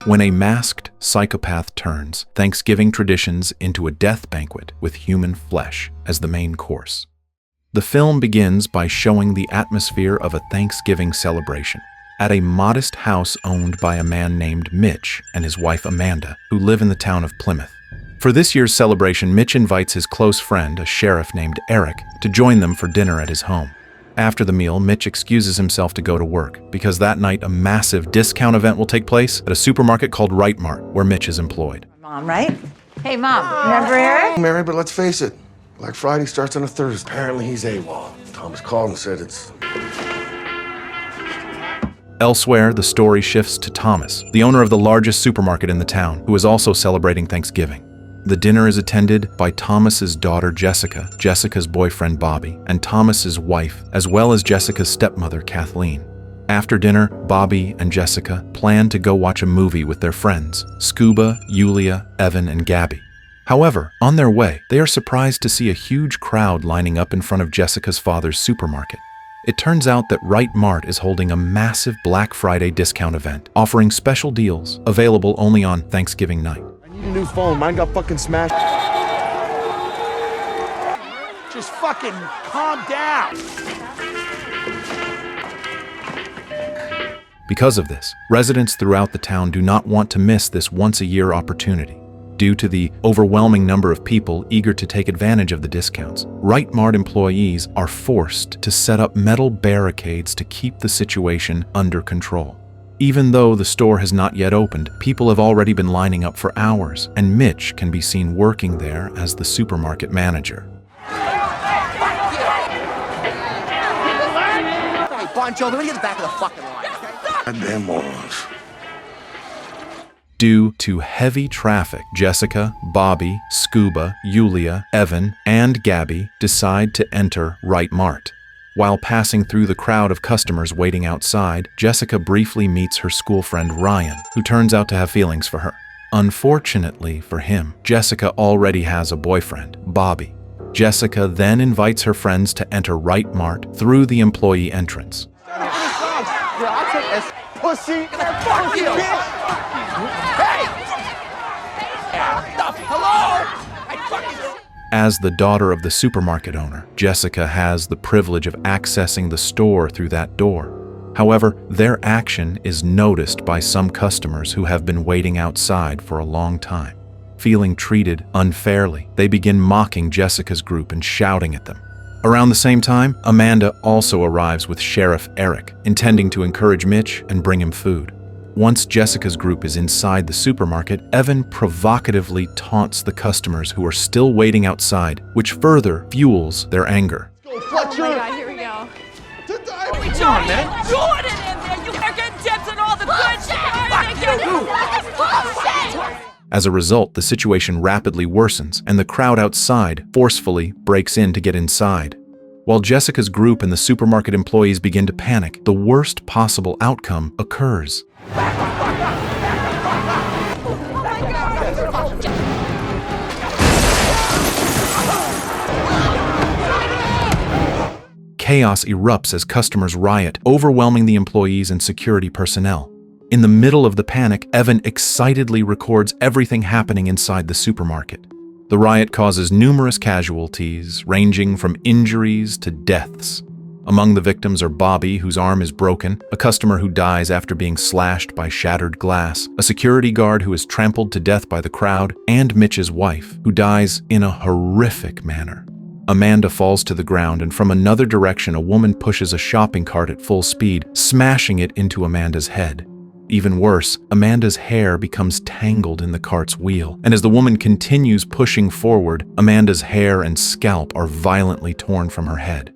when a masked psychopath turns Thanksgiving traditions into a death banquet with human flesh as the main course. The film begins by showing the atmosphere of a Thanksgiving celebration at a modest house owned by a man named Mitch and his wife Amanda, who live in the town of Plymouth. For this year's celebration, Mitch invites his close friend, a sheriff named Eric, to join them for dinner at his home. After the meal, Mitch excuses himself to go to work because that night a massive discount event will take place at a supermarket called Riot, where Mitch is employed. Mom, right? Hey, Mom, remember Eric? Mary, but let's face it, Black Friday starts on a Thursday. Apparently he's AWOL. Thomas called and said it's... Elsewhere, the story shifts to Thomas, the owner of the largest supermarket in the town, who is also celebrating Thanksgiving. The dinner is attended by Thomas's daughter Jessica, Jessica's boyfriend Bobby, and Thomas's wife, as well as Jessica's stepmother Kathleen. After dinner, Bobby and Jessica plan to go watch a movie with their friends, Scuba, Yulia, Evan, and Gabby. However, on their way, they are surprised to see a huge crowd lining up in front of Jessica's father's supermarket. It turns out that Riot Mart is holding a massive Black Friday discount event, offering special deals available only on Thanksgiving night. I need a new phone. Mine got fucking smashed. Just fucking calm down. Because of this, residents throughout the town do not want to miss this once-a-year opportunity. Due to the overwhelming number of people eager to take advantage of the discounts, Riot Mart employees are forced to set up metal barricades to keep the situation under control. Even though the store has not yet opened, people have already been lining up for hours, and Mitch can be seen working there as the supermarket manager. Hey, Bonjo, let me get the back of the fucking line, okay? Goddamn morons. Due to heavy traffic, Jessica, Bobby, Scuba, Yulia, Evan, and Gabby decide to enter Riot Mart. While passing through the crowd of customers waiting outside, Jessica briefly meets her school friend Ryan, who turns out to have feelings for her. Unfortunately for him, Jessica already has a boyfriend, Bobby. Jessica then invites her friends to enter Riot Mart through the employee entrance. I'll take this pussy. Fuck you, bitch. Hey! Hello? As the daughter of the supermarket owner, Jessica has the privilege of accessing the store through that door. However, their action is noticed by some customers who have been waiting outside for a long time. Feeling treated unfairly, they begin mocking Jessica's group and shouting at them. Around the same time, Amanda also arrives with Sheriff Eric, intending to encourage Mitch and bring him food. Once Jessica's group is inside the supermarket, Evan provocatively taunts the customers who are still waiting outside, which further fuels their anger. Oh my God, here we go. Jordan in there! You are getting dipped in all the good shit! As a result, the situation rapidly worsens, and the crowd outside forcefully breaks in to get inside. While Jessica's group and the supermarket employees begin to panic, the worst possible outcome occurs. Chaos erupts as customers riot, overwhelming the employees and security personnel. In the middle of the panic, Evan excitedly records everything happening inside the supermarket. The riot causes numerous casualties, ranging from injuries to deaths. Among the victims are Bobby, whose arm is broken, a customer who dies after being slashed by shattered glass, a security guard who is trampled to death by the crowd, and Mitch's wife, who dies in a horrific manner. Amanda falls to the ground, and from another direction a woman pushes a shopping cart at full speed, smashing it into Amanda's head. Even worse, Amanda's hair becomes tangled in the cart's wheel, and as the woman continues pushing forward, Amanda's hair and scalp are violently torn from her head.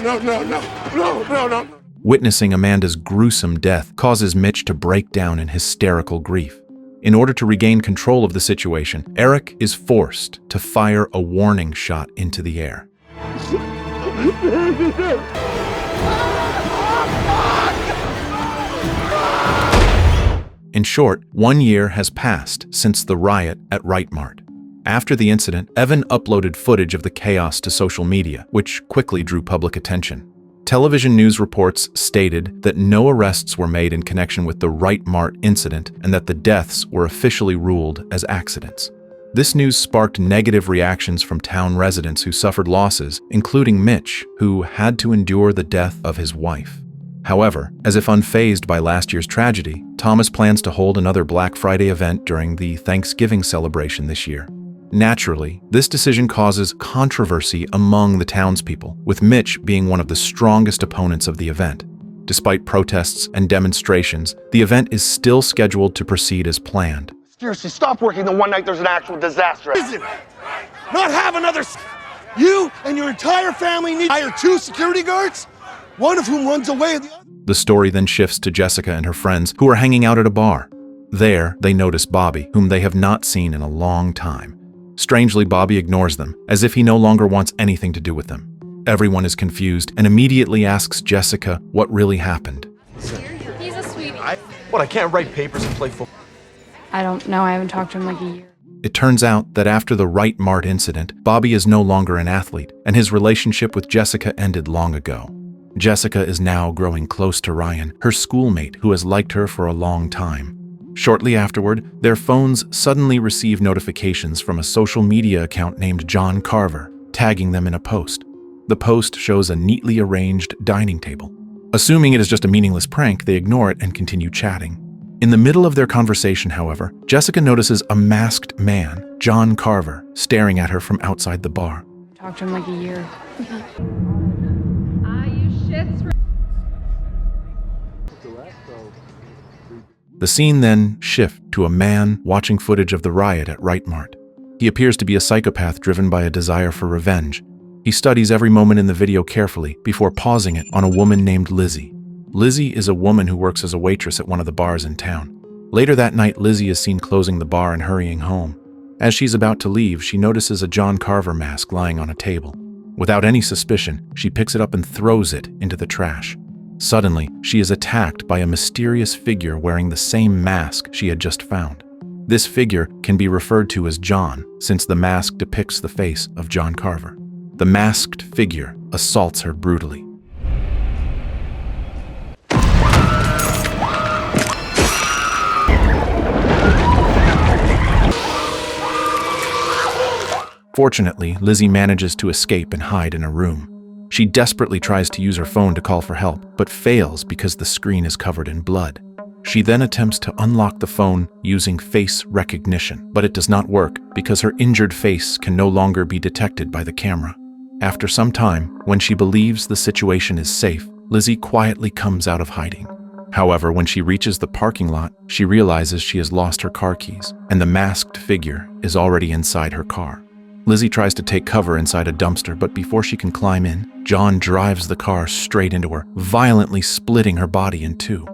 No. Witnessing Amanda's gruesome death causes Mitch to break down in hysterical grief. In order to regain control of the situation, Eric is forced to fire a warning shot into the air. In short, 1 year has passed since the riot at Riot Mart. After the incident, Evan uploaded footage of the chaos to social media, which quickly drew public attention. Television news reports stated that no arrests were made in connection with the Right Mart incident and that the deaths were officially ruled as accidents. This news sparked negative reactions from town residents who suffered losses, including Mitch, who had to endure the death of his wife. However, as if unfazed by last year's tragedy, Thomas plans to hold another Black Friday event during the Thanksgiving celebration this year. Naturally, this decision causes controversy among the townspeople, with Mitch being one of the strongest opponents of the event. Despite protests and demonstrations, the event is still scheduled to proceed as planned. Seriously, stop working the one night there's an actual disaster. Is it? Not have another... You and your entire family need to hire 2 security guards, one of whom runs away and the other... The story then shifts to Jessica and her friends, who are hanging out at a bar. There, they notice Bobby, whom they have not seen in a long time. Strangely, Bobby ignores them, as if he no longer wants anything to do with them. Everyone is confused and immediately asks Jessica what really happened. He's a sweetie. I can't write papers and play football. I don't know. I haven't talked to him like a year. It turns out that after the Right Mart incident, Bobby is no longer an athlete, and his relationship with Jessica ended long ago. Jessica is now growing close to Ryan, her schoolmate who has liked her for a long time. Shortly afterward, their phones suddenly receive notifications from a social media account named John Carver, tagging them in a post. The post shows a neatly arranged dining table. Assuming it is just a meaningless prank, they ignore it and continue chatting. In the middle of their conversation, however, Jessica notices a masked man, John Carver, staring at her from outside the bar. Talked to him like a year. The scene then shifts to a man watching footage of the riot at Right Mart. He appears to be a psychopath driven by a desire for revenge. He studies every moment in the video carefully before pausing it on a woman named Lizzie. Lizzie is a woman who works as a waitress at one of the bars in town. Later that night, Lizzie is seen closing the bar and hurrying home. As she's about to leave, she notices a John Carver mask lying on a table. Without any suspicion, she picks it up and throws it into the trash. Suddenly, she is attacked by a mysterious figure wearing the same mask she had just found. This figure can be referred to as John, since the mask depicts the face of John Carver. The masked figure assaults her brutally. Fortunately, Lizzie manages to escape and hide in a room. She desperately tries to use her phone to call for help, but fails because the screen is covered in blood. She then attempts to unlock the phone using face recognition, but it does not work because her injured face can no longer be detected by the camera. After some time, when she believes the situation is safe, Lizzie quietly comes out of hiding. However, when she reaches the parking lot, she realizes she has lost her car keys, and the masked figure is already inside her car. Lizzie tries to take cover inside a dumpster, but before she can climb in, John drives the car straight into her, violently splitting her body in two.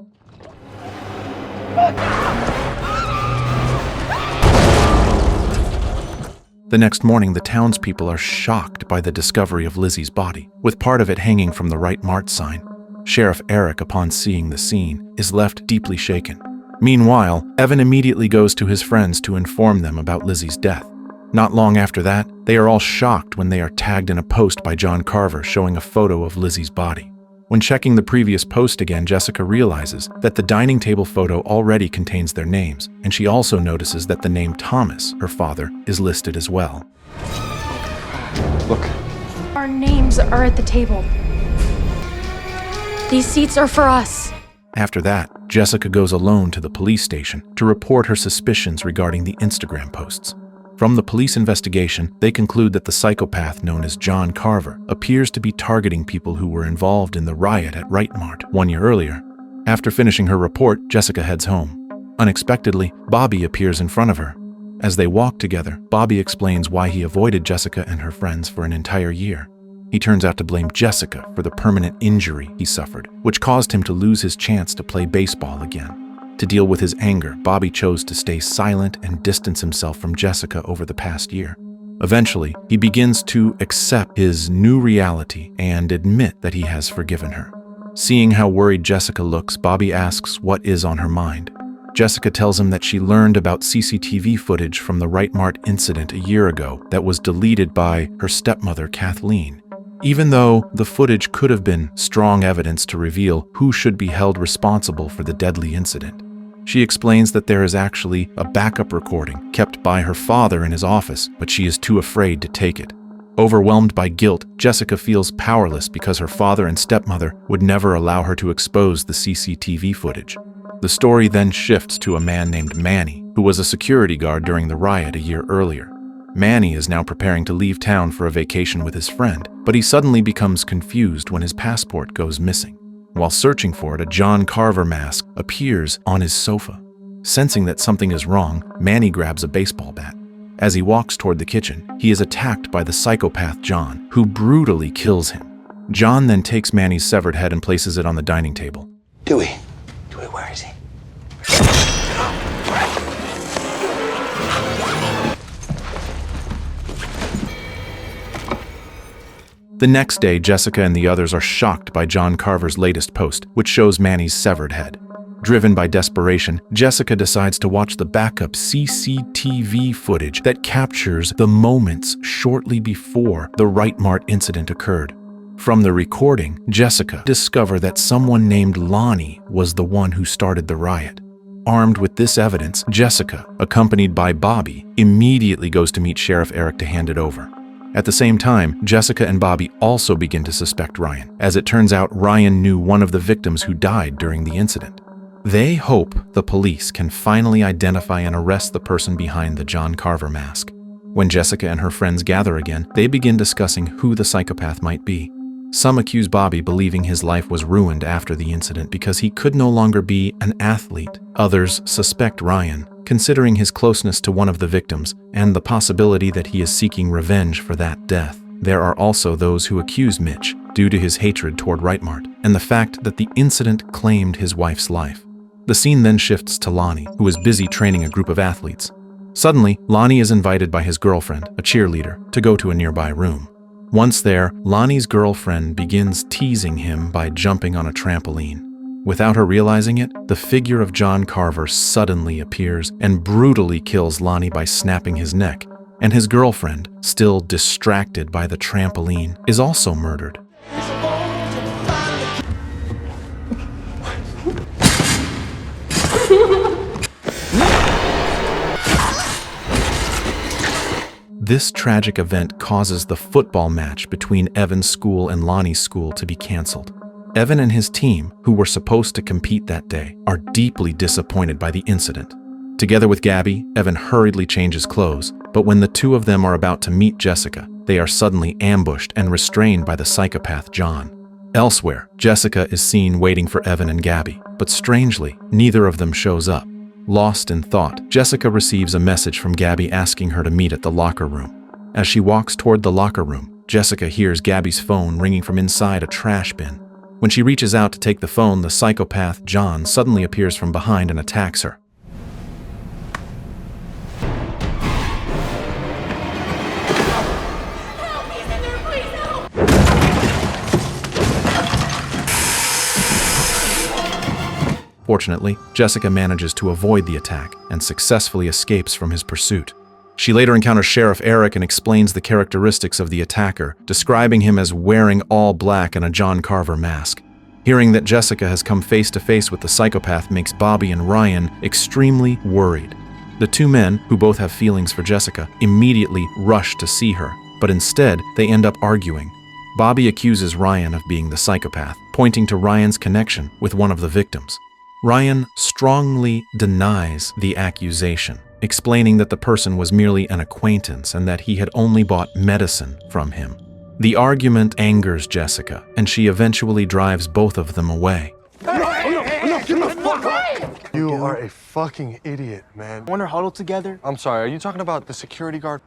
The next morning, the townspeople are shocked by the discovery of Lizzie's body, with part of it hanging from the Right Mart sign. Sheriff Eric, upon seeing the scene, is left deeply shaken. Meanwhile, Evan immediately goes to his friends to inform them about Lizzie's death. Not long after that, they are all shocked when they are tagged in a post by John Carver showing a photo of Lizzie's body. When checking the previous post again, Jessica realizes that the dining table photo already contains their names, and she also notices that the name Thomas, her father, is listed as well. Look. Our names are at the table. These seats are for us. After that, Jessica goes alone to the police station to report her suspicions regarding the Instagram posts. From the police investigation, they conclude that the psychopath known as John Carver appears to be targeting people who were involved in the riot at Right Mart 1 year earlier. After finishing her report, Jessica heads home. Unexpectedly, Bobby appears in front of her. As they walk together, Bobby explains why he avoided Jessica and her friends for an entire year. He turns out to blame Jessica for the permanent injury he suffered, which caused him to lose his chance to play baseball again. To deal with his anger, Bobby chose to stay silent and distance himself from Jessica over the past year. Eventually, he begins to accept his new reality and admit that he has forgiven her. Seeing how worried Jessica looks, Bobby asks what is on her mind. Jessica tells him that she learned about CCTV footage from the Right Mart incident a year ago that was deleted by her stepmother, Kathleen. Even though the footage could have been strong evidence to reveal who should be held responsible for the deadly incident. She explains that there is actually a backup recording kept by her father in his office, but she is too afraid to take it. Overwhelmed by guilt, Jessica feels powerless because her father and stepmother would never allow her to expose the CCTV footage. The story then shifts to a man named Manny, who was a security guard during the riot a year earlier. Manny is now preparing to leave town for a vacation with his friend, but he suddenly becomes confused when his passport goes missing. While searching for it, a John Carver mask appears on his sofa. Sensing that something is wrong, Manny grabs a baseball bat. As he walks toward the kitchen, he is attacked by the psychopath John, who brutally kills him. John then takes Manny's severed head and places it on the dining table. Dewey, where is he? The next day, Jessica and the others are shocked by John Carver's latest post, which shows Manny's severed head. Driven by desperation, Jessica decides to watch the backup CCTV footage that captures the moments shortly before the Right Mart incident occurred. From the recording, Jessica discovers that someone named Lonnie was the one who started the riot. Armed with this evidence, Jessica, accompanied by Bobby, immediately goes to meet Sheriff Eric to hand it over. At the same time, Jessica and Bobby also begin to suspect Ryan. As it turns out, Ryan knew one of the victims who died during the incident. They hope the police can finally identify and arrest the person behind the John Carver mask. When Jessica and her friends gather again, they begin discussing who the psychopath might be. Some accuse Bobby, believing his life was ruined after the incident because he could no longer be an athlete. Others suspect Ryan, considering his closeness to one of the victims and the possibility that he is seeking revenge for that death. There are also those who accuse Mitch due to his hatred toward Right Mart and the fact that the incident claimed his wife's life. The scene then shifts to Lonnie, who is busy training a group of athletes. Suddenly, Lonnie is invited by his girlfriend, a cheerleader, to go to a nearby room. Once there, Lonnie's girlfriend begins teasing him by jumping on a trampoline. Without her realizing it, the figure of John Carver suddenly appears and brutally kills Lonnie by snapping his neck, and his girlfriend, still distracted by the trampoline, is also murdered. This tragic event causes the football match between Evan's school and Lonnie's school to be canceled. Evan and his team, who were supposed to compete that day, are deeply disappointed by the incident. Together with Gabby, Evan hurriedly changes clothes, but when the two of them are about to meet Jessica, they are suddenly ambushed and restrained by the psychopath John. Elsewhere, Jessica is seen waiting for Evan and Gabby, but strangely, neither of them shows up. Lost in thought, Jessica receives a message from Gabby asking her to meet at the locker room. As she walks toward the locker room, Jessica hears Gabby's phone ringing from inside a trash bin. When she reaches out to take the phone, the psychopath John suddenly appears from behind and attacks her. Fortunately, Jessica manages to avoid the attack and successfully escapes from his pursuit. She later encounters Sheriff Eric and explains the characteristics of the attacker, describing him as wearing all black and a John Carver mask. Hearing that Jessica has come face to face with the psychopath makes Bobby and Ryan extremely worried. The two men, who both have feelings for Jessica, immediately rush to see her, but instead they end up arguing. Bobby accuses Ryan of being the psychopath, pointing to Ryan's connection with one of the victims. Ryan strongly denies the accusation, explaining that the person was merely an acquaintance and that he had only bought medicine from him. The argument angers Jessica, and she eventually drives both of them away. You are a fucking idiot, man. When they're huddled together? I'm sorry, are you talking about the security guard?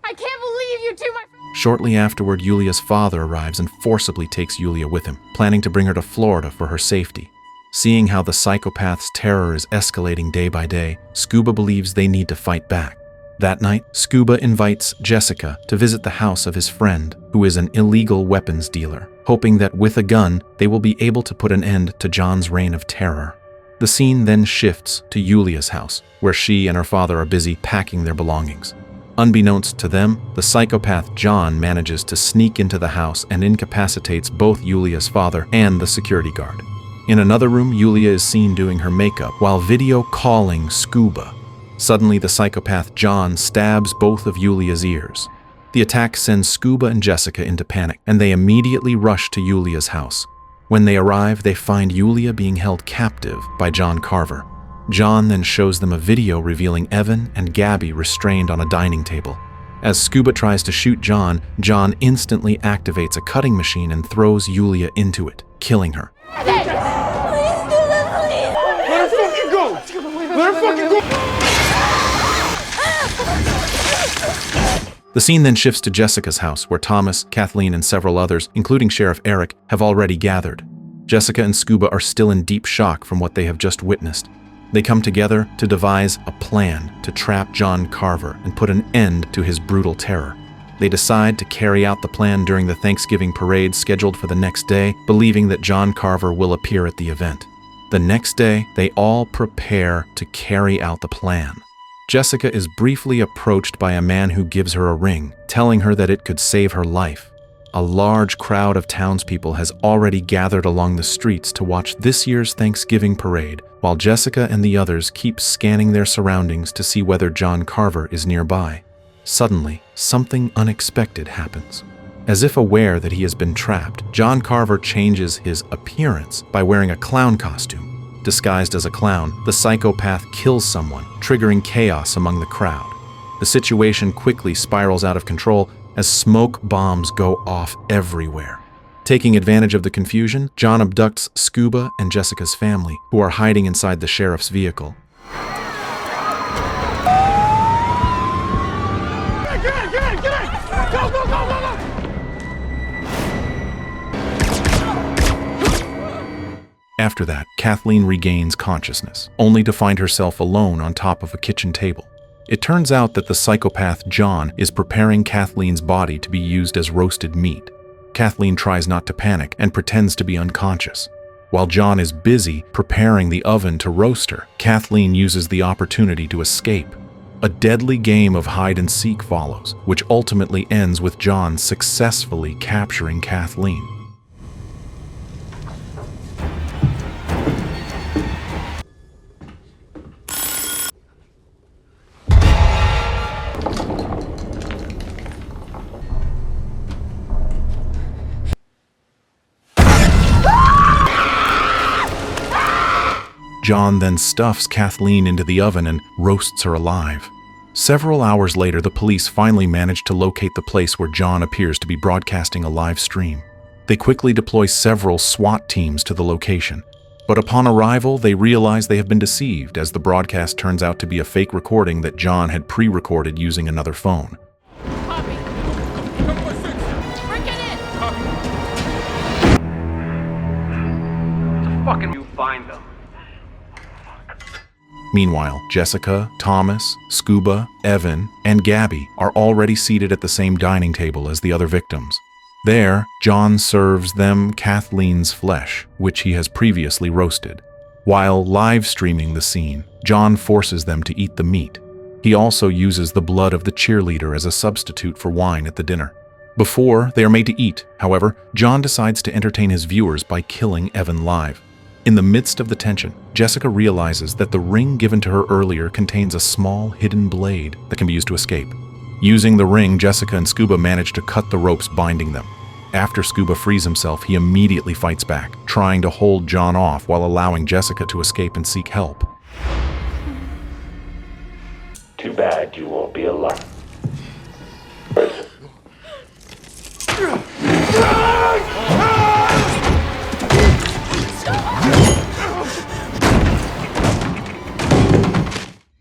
I can't believe you two, my friend. Shortly afterward, Yulia's father arrives and forcibly takes Yulia with him, planning to bring her to Florida for her safety. Seeing how the psychopath's terror is escalating day by day, Scuba believes they need to fight back. That night, Scuba invites Jessica to visit the house of his friend, who is an illegal weapons dealer, hoping that with a gun, they will be able to put an end to John's reign of terror. The scene then shifts to Yulia's house, where she and her father are busy packing their belongings. Unbeknownst to them, the psychopath John manages to sneak into the house and incapacitates both Yulia's father and the security guard. In another room, Yulia is seen doing her makeup while video calling Scuba. Suddenly, the psychopath John stabs both of Yulia's ears. The attack sends Scuba and Jessica into panic, and they immediately rush to Yulia's house. When they arrive, they find Yulia being held captive by John Carver. John then shows them a video revealing Evan and Gabby restrained on a dining table. As Scuba tries to shoot John, John instantly activates a cutting machine and throws Yulia into it, killing her. Let her fucking go! Let her fucking go! The scene then shifts to Jessica's house, where Thomas, Kathleen, and several others, including Sheriff Eric, have already gathered. Jessica and Scuba are still in deep shock from what they have just witnessed. They come together to devise a plan to trap John Carver and put an end to his brutal terror. They decide to carry out the plan during the Thanksgiving parade scheduled for the next day, believing that John Carver will appear at the event. The next day, they all prepare to carry out the plan. Jessica is briefly approached by a man who gives her a ring, telling her that it could save her life. A large crowd of townspeople has already gathered along the streets to watch this year's Thanksgiving parade, while Jessica and the others keep scanning their surroundings to see whether John Carver is nearby. Suddenly, something unexpected happens. As if aware that he has been trapped, John Carver changes his appearance by wearing a clown costume. Disguised as a clown, the psychopath kills someone, triggering chaos among the crowd. The situation quickly spirals out of control as smoke bombs go off everywhere. Taking advantage of the confusion, John abducts Scuba and Jessica's family, who are hiding inside the sheriff's vehicle. After that, Kathleen regains consciousness, only to find herself alone on top of a kitchen table. It turns out that the psychopath John is preparing Kathleen's body to be used as roasted meat. Kathleen tries not to panic and pretends to be unconscious. While John is busy preparing the oven to roast her, Kathleen uses the opportunity to escape. A deadly game of hide-and-seek follows, which ultimately ends with John successfully capturing Kathleen. John then stuffs Kathleen into the oven and roasts her alive. Several hours later, the police finally manage to locate the place where John appears to be broadcasting a live stream. They quickly deploy several SWAT teams to the location. But upon arrival, they realize they have been deceived, as the broadcast turns out to be a fake recording that John had pre-recorded using another phone. Copy. Bring it in. Fucking you find them. Meanwhile, Jessica, Thomas, Scuba, Evan, and Gabby are already seated at the same dining table as the other victims. There, John serves them Kathleen's flesh, which he has previously roasted. While live streaming the scene, John forces them to eat the meat. He also uses the blood of the cheerleader as a substitute for wine at the dinner. Before they are made to eat, however, John decides to entertain his viewers by killing Evan live. In the midst of the tension, Jessica realizes that the ring given to her earlier contains a small hidden blade that can be used to escape. Using the ring, Jessica and Scuba manage to cut the ropes binding them. After Scuba frees himself, he immediately fights back, trying to hold John off while allowing Jessica to escape and seek help. Too bad you won't be alive.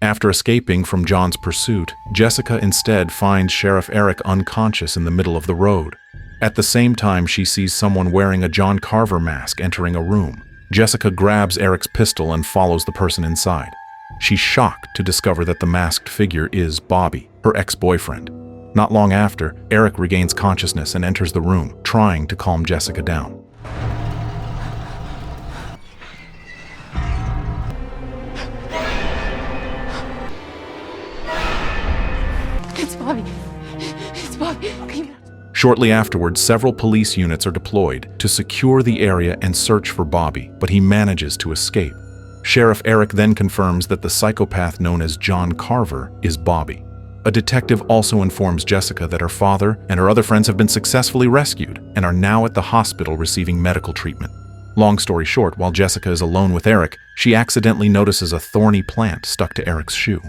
After escaping from John's pursuit, Jessica instead finds Sheriff Eric unconscious in the middle of the road. At the same time, she sees someone wearing a John Carver mask entering a room. Jessica grabs Eric's pistol and follows the person inside. She's shocked to discover that the masked figure is Bobby, her ex-boyfriend. Not long after, Eric regains consciousness and enters the room, trying to calm Jessica down. Shortly afterwards, several police units are deployed to secure the area and search for Bobby, but he manages to escape. Sheriff Eric then confirms that the psychopath known as John Carver is Bobby. A detective also informs Jessica that her father and her other friends have been successfully rescued and are now at the hospital receiving medical treatment. Long story short, while Jessica is alone with Eric, she accidentally notices a thorny plant stuck to Eric's shoe.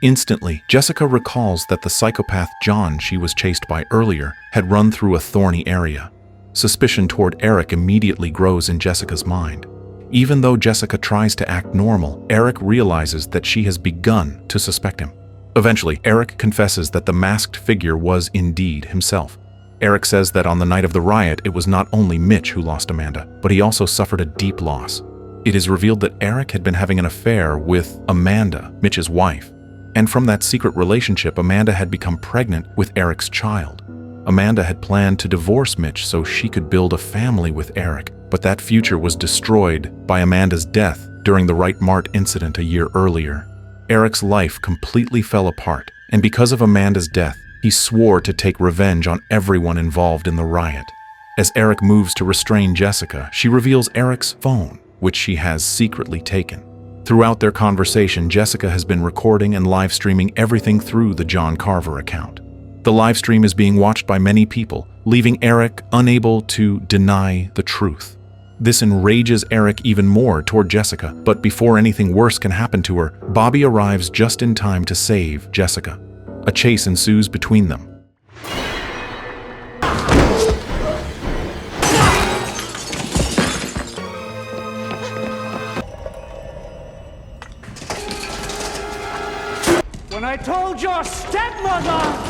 Instantly, Jessica recalls that the psychopath John she was chased by earlier had run through a thorny area. Suspicion toward Eric immediately grows in Jessica's mind. Even though Jessica tries to act normal, Eric realizes that she has begun to suspect him. Eventually, Eric confesses that the masked figure was indeed himself. Eric says that on the night of the riot, it was not only Mitch who lost Amanda, but he also suffered a deep loss. It is revealed that Eric had been having an affair with Amanda, Mitch's wife. And from that secret relationship, Amanda had become pregnant with Eric's child. Amanda had planned to divorce Mitch so she could build a family with Eric, but that future was destroyed by Amanda's death during the Right Mart incident a year earlier. Eric's life completely fell apart, and because of Amanda's death, he swore to take revenge on everyone involved in the riot. As Eric moves to restrain Jessica, she reveals Eric's phone, which she has secretly taken. Throughout their conversation, Jessica has been recording and live streaming everything through the John Carver account. The live stream is being watched by many people, leaving Eric unable to deny the truth. This enrages Eric even more toward Jessica, but before anything worse can happen to her, Bobby arrives just in time to save Jessica. A chase ensues between them. When I told your stepmother!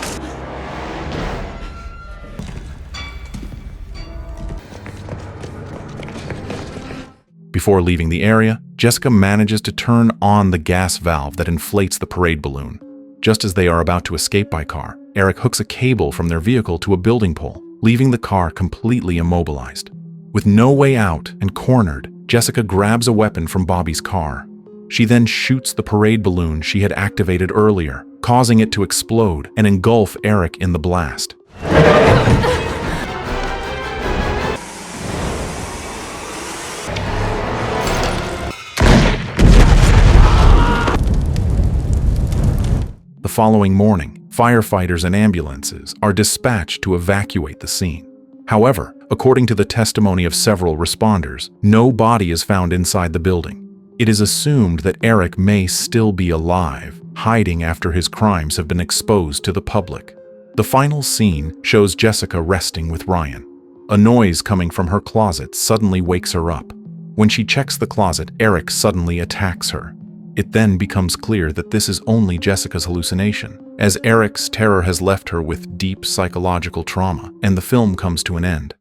Before leaving the area, Jessica manages to turn on the gas valve that inflates the parade balloon. Just as they are about to escape by car, Eric hooks a cable from their vehicle to a building pole, leaving the car completely immobilized. With no way out and cornered, Jessica grabs a weapon from Bobby's car. She then shoots the parade balloon she had activated earlier, causing it to explode and engulf Eric in the blast. The following morning, firefighters and ambulances are dispatched to evacuate the scene. However, according to the testimony of several responders, no body is found inside the building. It is assumed that Eric may still be alive, hiding after his crimes have been exposed to the public. The final scene shows Jessica resting with Ryan. A noise coming from her closet suddenly wakes her up. When she checks the closet, Eric suddenly attacks her. It then becomes clear that this is only Jessica's hallucination, as Eric's terror has left her with deep psychological trauma, and the film comes to an end.